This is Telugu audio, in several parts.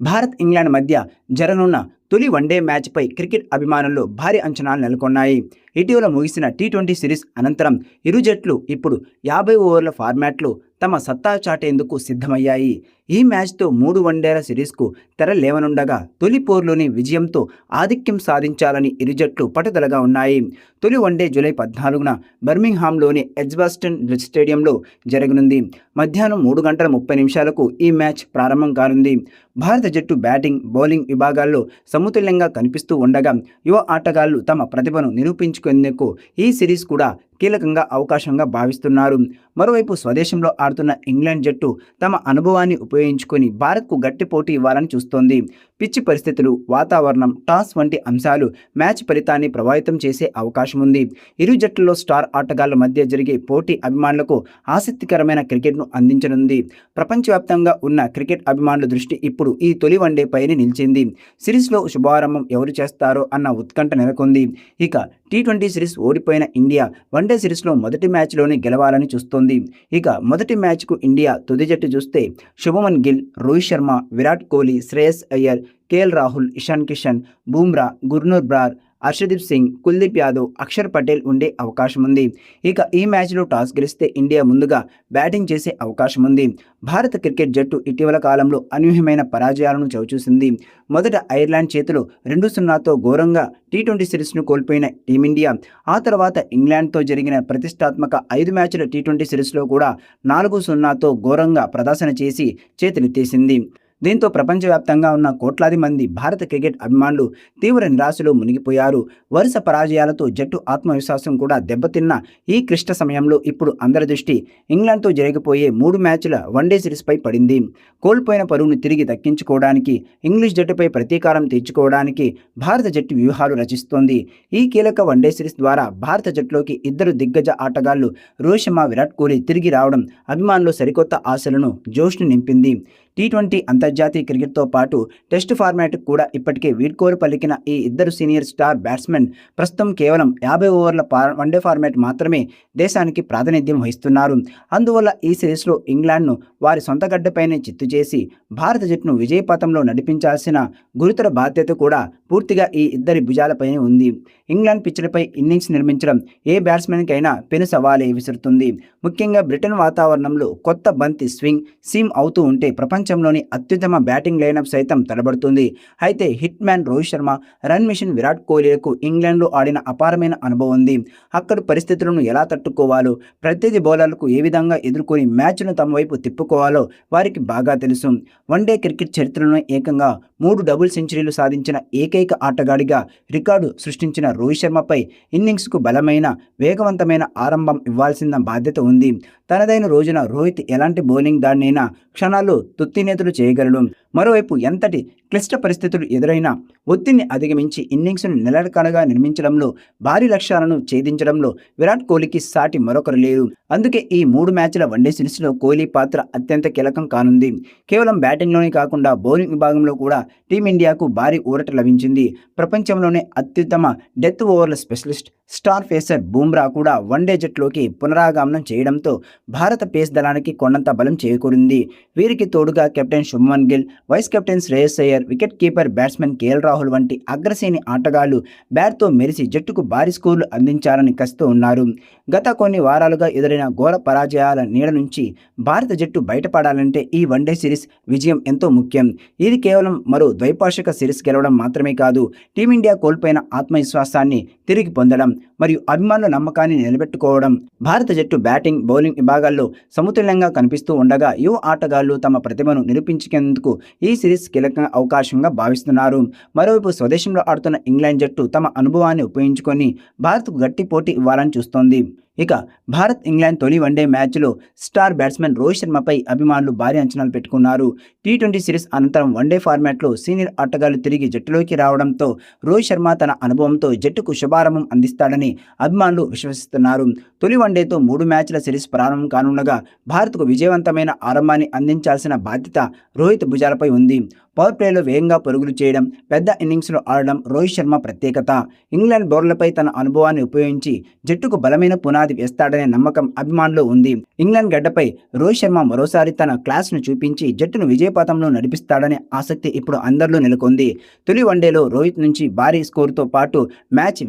భారత్, ఇంగ్లాండ్ మధ్య జరగనున్న తొలి వన్డే మ్యాచ్పై క్రికెట్ అభిమానుల్లో భారీ అంచనాలు నెలకొన్నాయి. ఇటీవల ముగిసిన టీ20 సిరీస్ అనంతరం ఇరు జట్లు ఇప్పుడు 50 ఓవర్ల ఫార్మాట్లో తమ సత్తా చాటేందుకు సిద్ధమయ్యాయి. ఈ మ్యాచ్తో 3 వన్డేల సిరీస్కు తెర లేవనుండగా తొలి పోరులోని విజయంతో ఆధిక్యం సాధించాలని ఇరు జట్లు పట్టుదలగా ఉన్నాయి. తొలి వన్డే జూలై 14న బర్మింగ్హామ్లోని ఎడ్జ్బాస్టన్ స్టేడియంలో జరగనుంది. మధ్యాహ్నం 3:30 ఈ మ్యాచ్ ప్రారంభం కానుంది. భారత జట్టు బ్యాటింగ్, బౌలింగ్ విభాగాల్లో సమతుల్యంగా కనిపిస్తూ ఉండగా యువ ఆటగాళ్లు తమ ప్రతిభను నిరూపించుకునేందుకు ఈ సిరీస్ కూడా కీలకంగా అవకాశంగా భావిస్తున్నారు. మరోవైపు స్వదేశంలో ఆడుతున్న ఇంగ్లాండ్ జట్టు తమ అనుభవాన్ని ఉపయోగించుకొని భారత్కు గట్టి పోటీ ఇవ్వాలని చూస్తోంది. పిచ్చి పరిస్థితులు, వాతావరణం, టాస్ వంటి అంశాలు మ్యాచ్ ఫలితాన్ని ప్రభావితం చేసే అవకాశం ఉంది. ఇరు జట్లలో స్టార్ ఆటగాళ్ల మధ్య జరిగే పోటీ అభిమానులకు ఆసక్తికరమైన క్రికెట్ను అందించనుంది. ప్రపంచవ్యాప్తంగా ఉన్న క్రికెట్ అభిమానుల దృష్టి ఇప్పుడు ఈ తొలి వన్డేపైనే నిలిచింది. సిరీస్లో శుభారంభం ఎవరు చేస్తారో అన్న ఉత్కంఠ నెలకొంది. ఇక టీ20 సిరీస్ ఓడిపోయిన ఇండియా వన్డే సిరీస్లో మొదటి మ్యాచ్లోనే గెలవాలని చూస్తోంది. ఇక మొదటి మ్యాచ్కు ఇండియా తుది జట్టు చూస్తే శుభమన్ గిల్, రోహిత్ శర్మ, విరాట్ కోహ్లీ, శ్రేయస్ అయ్యర్, కేఎల్ రాహుల్, ఇషాన్ కిషన్, బూమ్రా, గుర్నూర్ బ్రార్, హర్షదీప్ సింగ్, కుల్దీప్ యాదవ్, అక్షర్ పటేల్ ఉండే అవకాశం ఉంది. ఇక ఈ మ్యాచ్లో టాస్ గెలిస్తే ఇండియా ముందుగా బ్యాటింగ్ చేసే అవకాశం ఉంది. భారత క్రికెట్ జట్టు ఇటీవల కాలంలో అనూహ్యమైన పరాజయాలను చవిచూసింది. మొదట ఐర్లాండ్ చేతిలో 2-0తో ఘోరంగా టీ20 సిరీస్ను కోల్పోయిన టీమిండియా ఆ తర్వాత ఇంగ్లాండ్తో జరిగిన ప్రతిష్టాత్మక 5 మ్యాచ్ల టీ20 సిరీస్లో కూడా 4-0తో ఘోరంగా ప్రదర్శన చేసి చేతులెత్తేసింది. దీంతో ప్రపంచవ్యాప్తంగా ఉన్న కోట్లాది మంది భారత క్రికెట్ అభిమానులు తీవ్ర నిరాశలో మునిగిపోయారు. వరుస పరాజయాలతో జట్టు ఆత్మవిశ్వాసం కూడా దెబ్బతిన్న ఈ క్లిష్ట సమయంలో ఇప్పుడు అందరి దృష్టి ఇంగ్లాండ్తో జరగబోయే 3 మ్యాచ్ల వన్డే సిరీస్పై పడింది. కోల్పోయిన పరువును తిరిగి దక్కించుకోవడానికి, ఇంగ్లీష్ జట్టుపై ప్రతీకారం తీర్చుకోవడానికి భారత జట్టు వ్యూహాలు రచిస్తోంది. ఈ కీలక వన్డే సిరీస్ ద్వారా భారత జట్టులోకి 2 దిగ్గజ ఆటగాళ్లు రోహిత్ శర్మ, విరాట్ కోహ్లీ తిరిగి రావడం అభిమానులు సరికొత్త ఆశలను, జోష్ను నింపింది. టీ20 అంతర్జాతీయ క్రికెట్తో పాటు టెస్ట్ ఫార్మాట్కు కూడా ఇప్పటికే వీడ్కోలు పలికిన ఈ ఇద్దరు సీనియర్ స్టార్ బ్యాట్స్మెన్ ప్రస్తుతం కేవలం 50 ఓవర్ల వన్డే ఫార్మాట్ మాత్రమే దేశానికి ప్రాతినిధ్యం వహిస్తున్నారు. అందువల్ల ఈ సిరీస్లో ఇంగ్లాండ్ను వారి సొంత గడ్డపైనే చిత్తు చేసి భారత జట్టును విజయపథంలో నడిపించాల్సిన గురుతర బాధ్యత కూడా పూర్తిగా ఈ ఇద్దరి భుజాలపైనే ఉంది. ఇంగ్లాండ్ పిచ్లపై ఇన్నింగ్స్ నిర్మించడం ఏ బ్యాట్స్మెన్కైనా పెను సవాలే విసురుతుంది. ముఖ్యంగా బ్రిటన్ వాతావరణంలో కొత్త బంతి స్వింగ్, సీమ్ అవుతూ ఉంటే ప్రపంచంలోని అత్యుత్తమ బ్యాటింగ్ లైనప్ సైతం తడబడుతుంది. అయితే hitman Rohit Sharma, run machine Virat కోహ్లీలకు ఇంగ్లాండ్లో ఆడిన అపారమైన అనుభవం ఉంది. అక్కడి పరిస్థితులను ఎలా తట్టుకోవాలో, ప్రత్యర్థి బౌలర్లకు ఏ విధంగా ఎదుర్కొని మ్యాచ్ను తమ వైపు తిప్పుకోవాలో వారికి బాగా తెలుసు. వన్డే క్రికెట్ చరిత్రలో ఏకంగా 3 డబుల్ సెంచరీలు సాధించిన ఏకైక ఆటగాడిగా రికార్డు సృష్టించిన రోహిత్ శర్మపై ఇన్నింగ్స్కు బలమైన, వేగవంతమైన ఆరంభం ఇవ్వాల్సిన బాధ్యత ఉంది. తనదైన రోజున రోహిత్ ఎలాంటి బౌలింగ్ దాడినైనా క్షణాల్లో తుత్తినేతులు చేయగలడు. మరోవైపు ఎంతటి క్లిష్ట పరిస్థితులు ఎదురైనా ఒత్తిడిని అధిగమించి ఇన్నింగ్స్ను నిలకడగా నిర్మించడంలో, భారీ లక్ష్యాలను ఛేదించడంలో విరాట్ కోహ్లీకి సాటి మరొకరు లేరు. అందుకే ఈ 3 మ్యాచ్ల వన్డే సిరీస్లో కోహ్లీ పాత్ర అత్యంత కీలకం కానుంది. కేవలం బ్యాటింగ్లోనే కాకుండా బౌలింగ్ విభాగంలో కూడా టీమిండియాకు భారీ ఊరట లభించింది. ప్రపంచంలోనే అత్యుత్తమ డెత్ ఓవర్ల స్పెషలిస్ట్ స్టార్ పేసర్ బూమ్రా కూడా వన్డే జట్టులోకి పునరాగమనం చేయడంతో భారత పేస్ దళానికి కొండంత బలం చేకూరింది. వీరికి తోడుగా captain Shubman Gill, vice captain Shreyas Iyer, wicket keeper batsmen KL Rahul వంటి అగ్రశ్రేణి ఆటగాళ్లు బ్యాట్తో మెరిసి జట్టుకు భారీ స్కోర్లు అందించాలని కసితో ఉన్నారు. గత కొన్ని వారాలుగా ఎదురైన ఘోర పరాజయాల నీడ నుంచి భారత జట్టు బయటపడాలంటే ఈ వన్డే సిరీస్ విజయం ఎంతో ముఖ్యం. ఇది కేవలం మరో ద్వైపాక్షిక సిరీస్ గెలవడం మాత్రమే కాదు, టీమిండియా కోల్పోయిన ఆత్మవిశ్వాసాన్ని తిరిగి పొందడం మరియు అభిమానుల నమ్మకాన్ని నిలబెట్టుకోవడం. భారత జట్టు బ్యాటింగ్, బౌలింగ్ విభాగాల్లో సమతుల్యంగా కనిపిస్తూ ఉండగా యువ ఆటగాళ్లు తమ ప్రతిభను నిరూపించుకునేందుకు ఈ సిరీస్ కీలక అవకాశంగా భావిస్తున్నారు. మరోవైపు స్వదేశంలో ఆడుతున్న ఇంగ్లాండ్ జట్టు తమ అనుభవాన్ని ఉపయోగించుకొని భారత్కు గట్టి పోటీ ఇవ్వాలని చూస్తోంది. ఇక భారత్, ఇంగ్లాండ్ తొలి వన్డే మ్యాచ్లో స్టార్ బ్యాట్స్మెన్ రోహిత్ శర్మపై అభిమానులు భారీ అంచనాలు పెట్టుకున్నారు. టీ20 సిరీస్ అనంతరం వన్డే ఫార్మాట్లో సీనియర్ ఆటగాళ్లు తిరిగి జట్టులోకి రావడంతో రోహిత్ శర్మ తన అనుభవంతో జట్టుకు శుభారంభం అందిస్తాడని అభిమానులు విశ్వసిస్తున్నారు. తొలి వన్డేతో 3 మ్యాచ్ల సిరీస్ ప్రారంభం కానుండగా భారత్కు విజయవంతమైన ఆరంభాన్ని అందించాల్సిన బాధ్యత రోహిత్ భుజాలపై ఉంది. పవర్ ప్లేలో వేగంగా పరుగులు చేయడం, పెద్ద ఇన్నింగ్స్లో ఆడడం రోహిత్ శర్మ ప్రత్యేకత. ఇంగ్లాండ్ బౌలర్లపై తన అనుభవాన్ని ఉపయోగించి జట్టుకు బలమైన పునాది పునాది వేస్తాడనే నమ్మకం అభిమానులు ఉంది. ఇంగ్లాండ్ గడ్డపై రోహిత్ శర్మ మరోసారి తన క్లాస్ను చూపించి జట్టును విజయపథంలో నడిపిస్తాడనే ఆసక్తి ఇప్పుడు అందరిలో నెలకొంది. తొలి వన్డేలో రోహిత్ నుంచి భారీ స్కోరుతో పాటు మ్యాచ్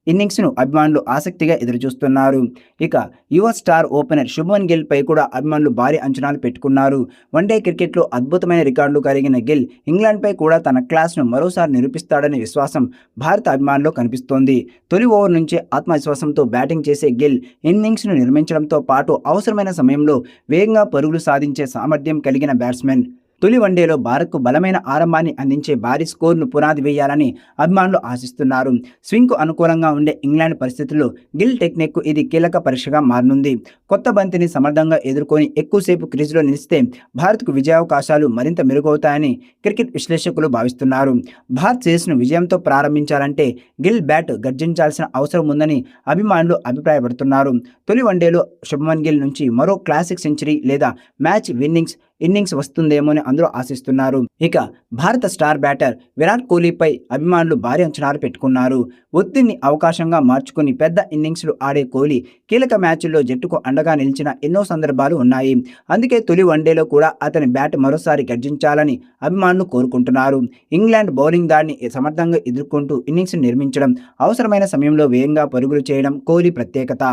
ఇన్నింగ్స్ను అభిమానులు ఆసక్తిగా ఎదురుచూస్తున్నారు. ఇక యువ స్టార్ ఓపెనర్ శుభ్మన్ గిల్ పై కూడా అభిమానులు భారీ అంచనాలు పెట్టుకున్నారు. వన్డే క్రికెట్లో అద్భుతమైన రికార్డులు కలిగిన గిల్ ఇంగ్లాండ్పై కూడా తన క్లాస్ను మరోసారి నిరూపిస్తాడనే విశ్వాసం భారత అభిమానుల్లో కనిపిస్తోంది. తొలి ఓవర్ నుంచే ఆత్మవిశ్వాసంతో బ్యాటింగ్ చేసే గిల్ ఇన్నింగ్స్ను నిర్మించడంతో పాటు అవసరమైన సమయంలో వేగంగా పరుగులు సాధించే సామర్థ్యం కలిగిన బ్యాట్స్మెన్. తొలి వన్డేలో భారత్కు బలమైన ఆరంభాన్ని అందించే భారీ స్కోర్ను పునాది వేయాలని అభిమానులు ఆశిస్తున్నారు. స్వింగ్కు అనుకూలంగా ఉండే ఇంగ్లాండ్ పరిస్థితుల్లో గిల్ టెక్నిక్కు ఇది కీలక పరీక్షగా మారనుంది. కొత్త బంతిని సమర్థంగా ఎదుర్కొని ఎక్కువసేపు క్రీజులో నిలిస్తే భారత్కు విజయావకాశాలు మరింత మెరుగవుతాయని క్రికెట్ విశ్లేషకులు భావిస్తున్నారు. భారత్ సిరీస్ను విజయంతో ప్రారంభించాలంటే గిల్ బ్యాట్ గర్జించాల్సిన అవసరం ఉందని అభిమానులు అభిప్రాయపడుతున్నారు. తొలి వన్డేలో శుభ్మన్ గిల్ నుంచి మరో క్లాసిక్ సెంచరీ లేదా మ్యాచ్ ఇన్నింగ్స్ వస్తుందేమోని అందరూ ఆశిస్తున్నారు. ఇక భారత స్టార్ బ్యాటర్ విరాట్ కోహ్లీపై అభిమానులు భారీ అంచనాలు పెట్టుకున్నారు. ఒత్తిడిని అవకాశంగా మార్చుకుని పెద్ద ఇన్నింగ్స్లు ఆడే కోహ్లీ కీలక మ్యాచ్ల్లో జట్టుకు అండగా నిలిచిన ఎన్నో సందర్భాలు ఉన్నాయి. అందుకే తొలి వన్డేలో కూడా అతని బ్యాట్ మరోసారి గర్జించాలని అభిమానులు కోరుకుంటున్నారు. ఇంగ్లాండ్ బౌలింగ్ దాడిని సమర్థంగా ఎదుర్కొంటూ ఇన్నింగ్స్ నిర్మించడం, అవసరమైన సమయంలో వేగంగా పరుగులు చేయడం కోహ్లీ ప్రత్యేకత.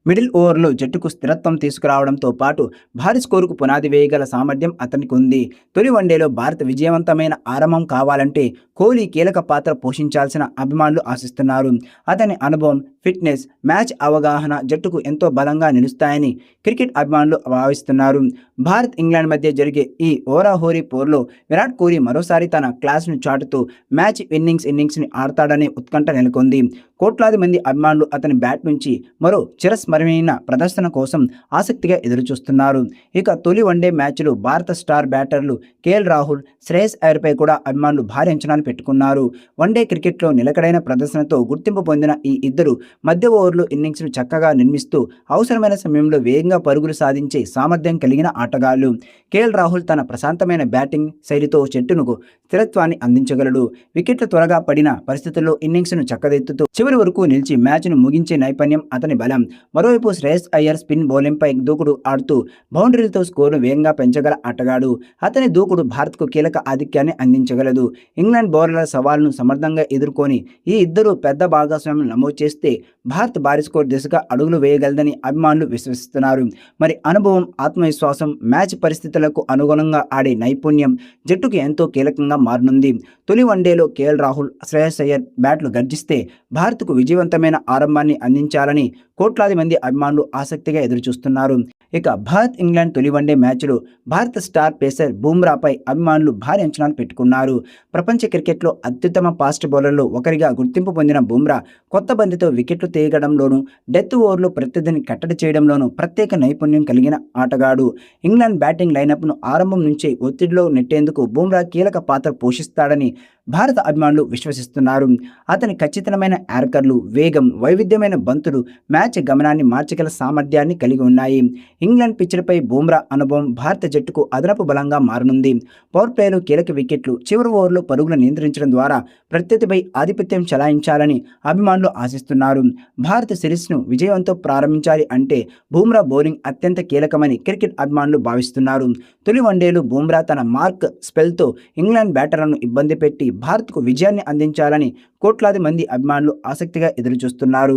మిడిల్ ఓవర్లో జట్టుకు స్థిరత్వం తీసుకురావడంతో పాటు భారీ స్కోరుకు పునాది వేయగల సామర్థ్యం అతనికి ఉంది. తొలి వన్డేలో భారత్ విజయవంతమైన ఆరంభం కావాలంటే కోహ్లీ కీలక పాత్ర పోషించాల్సిన అభిమానులు ఆశిస్తున్నారు. అతని అనుభవం, ఫిట్నెస్, మ్యాచ్ అవగాహన జట్టుకు ఎంతో బలంగా నిలుస్తాయని క్రికెట్ అభిమానులు భావిస్తున్నారు. భారత్ ఇంగ్లాండ్ మధ్య జరిగే ఈ హోరాహోరీ పోర్లో విరాట్ కోహ్లీ మరోసారి తన క్లాస్ను చాటుతూ మ్యాచ్ ఇన్నింగ్స్ని ఆడతాడనే ఉత్కంఠ నెలకొంది. కోట్లాది మంది అభిమానులు అతని బ్యాట్ నుంచి మరో చిరస్మరణీయ ప్రదర్శన కోసం ఆసక్తిగా ఎదురుచూస్తున్నారు. ఇక తొలి వన్డే మ్యాచ్లో భారత స్టార్ బ్యాటర్లు కేఎల్ రాహుల్, శ్రేయస్ అయ్యర్పై కూడా అభిమానులు భారీ అంచనాలు పెట్టుకున్నారు. వన్డే క్రికెట్లో నిలకడైన ప్రదర్శనతో గుర్తింపు పొందిన ఈ ఇద్దరు మధ్య ఓవర్లో ఇన్నింగ్స్ను చక్కగా నిర్మిస్తూ అవసరమైన సమయంలో వేగంగా పరుగులు సాధించే సామర్థ్యం కలిగిన ఆటగాళ్లు. కేఎల్ రాహుల్ తన ప్రశాంతమైన బ్యాటింగ్ శైలితో జట్టుకు స్థిరత్వాన్ని అందించగలడు. వికెట్లు త్వరగా పడిన పరిస్థితుల్లో ఇన్నింగ్స్ను చక్కదిద్దుతూ చివరి వరకు నిలిచి మ్యాచ్ను ముగించే నైపుణ్యం అతని బలం. మరోవైపు శ్రేయస్ అయ్యర్ స్పిన్ బౌలింగ్పై దూకుడు ఆడుతూ బౌండరీలతో స్కోరును వేగంగా పెంచగల ఆటగాడు. అతని దూకుడు భారత్కు కీలక ఆధిక్యాన్ని అందించగలదు. ఇంగ్లాండ్ బౌలర్ల సవాల్ను సమర్థంగా ఎదుర్కొని ఈ ఇద్దరు పెద్ద భాగస్వామ్యం నమోదు చేస్తే భారత్ భారీ స్కోర్ దిశగా అడుగులు వేయగలదని అభిమానులు విశ్వసిస్తున్నారు. మరి అనుభవం, ఆత్మవిశ్వాసం, మ్యాచ్ పరిస్థితులకు అనుగుణంగా ఆడే నైపుణ్యం జట్టుకు ఎంతో కీలకంగా మారనుంది. తొలి వన్డేలో కేఎల్ రాహుల్, శ్రేయస్ అయ్యర్ బ్యాట్లు గర్జిస్తే భారత్కు విజయవంతమైన ఆరంభాన్ని అందించాలని కోట్లాది మంది అభిమానులు ఆసక్తిగా ఎదురుచూస్తున్నారు. ఇక భారత్ ఇంగ్లాండ్ తొలి వన్డే మ్యాచ్లో భారత స్టార్ పేసర్ బుమ్రాపై అభిమానులు భారీ అంచనాలు పెట్టుకున్నారు. ప్రపంచ క్రికెట్లో అత్యుత్తమ ఫాస్ట్ బౌలర్లో ఒకరిగా గుర్తింపు పొందిన బుమ్రా కొత్త బంతితో వికెట్లు తీయడంలోనూ, డెత్ ఓవర్లో ప్రత్యర్థిని కట్టడి చేయడంలోనూ ప్రత్యేక నైపుణ్యం కలిగిన ఆటగాడు. ఇంగ్లాండ్ బ్యాటింగ్ లైనప్ను ఆరంభం నుంచే ఒత్తిడిలో నెట్టేందుకు బుమ్రా కీలక పాత్ర పోషిస్తాడని భారత అభిమానులు విశ్వసిస్తున్నారు. అతని ఖచ్చితమైన యార్కర్లు, వేగం, వైవిధ్యమైన బంతులు మ్యాచ్ గమనాన్ని మార్చగల సామర్థ్యాన్ని కలిగి ఉన్నాయి. ఇంగ్లాండ్ పిచ్లపై బుమ్రా అనుభవం భారత జట్టుకు అదనపు బలంగా మారనుంది. పవర్ ప్లేలో కీలక వికెట్లు, చివరి ఓవర్లో పరుగులు నియంత్రించడం ద్వారా ప్రత్యర్థిపై ఆధిపత్యం చెలాయించాలని అభిమానులు ఆశిస్తున్నారు. భారత సిరీస్ను విజయవంతం ప్రారంభించాలి అంటే బుమ్రా బౌలింగ్ అత్యంత కీలకమని క్రికెట్ అభిమానులు భావిస్తున్నారు. తొలి వన్డేలు బుమ్రా తన మార్క్ స్పెల్తో ఇంగ్లాండ్ బ్యాటర్లను ఇబ్బంది పెట్టి భారత్కు విజయాన్ని అందించాలని కోట్లాది మంది అభిమానులు ఆసక్తిగా ఎదురుచూస్తున్నారు.